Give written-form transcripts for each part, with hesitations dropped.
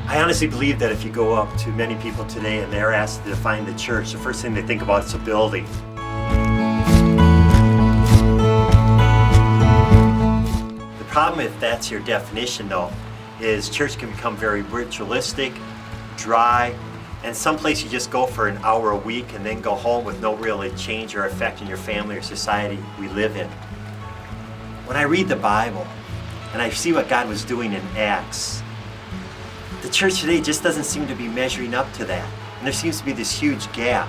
I honestly believe that if you go up to many people today and they're asked to define the church, the first thing they think about is a building. The problem, if that's your definition though, is church can become very ritualistic, dry, and someplace you just go for an hour a week and then go home with no real change or effect in your family or society we live in. When I read the Bible and I see what God was doing in Acts, the church today just doesn't seem to be measuring up to that. And there seems to be this huge gap.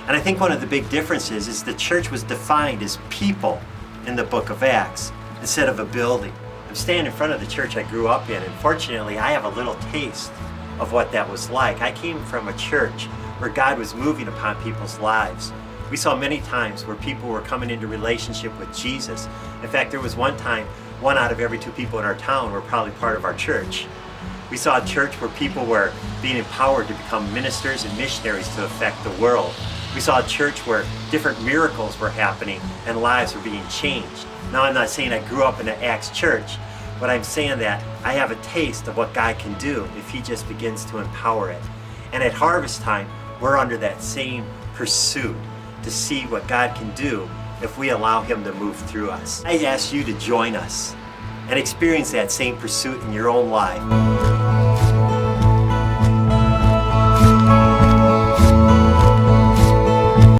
And I think one of the big differences is the church was defined as people in the book of Acts instead of a building. I'm standing in front of the church I grew up in, and fortunately I have a little taste of what that was like. I came from a church where God was moving upon people's lives. We saw many times where people were coming into relationship with Jesus. In fact, there was one time, 1 out of every 2 people in our town were probably part of our church. We saw a church where people were being empowered to become ministers and missionaries to affect the world. We saw a church where different miracles were happening and lives were being changed. Now, I'm not saying I grew up in an Acts church, but I'm saying that I have a taste of what God can do if He just begins to empower it. And at Harvestime, we're under that same pursuit to see what God can do if we allow Him to move through us. I ask you to join us and experience that same pursuit in your own life.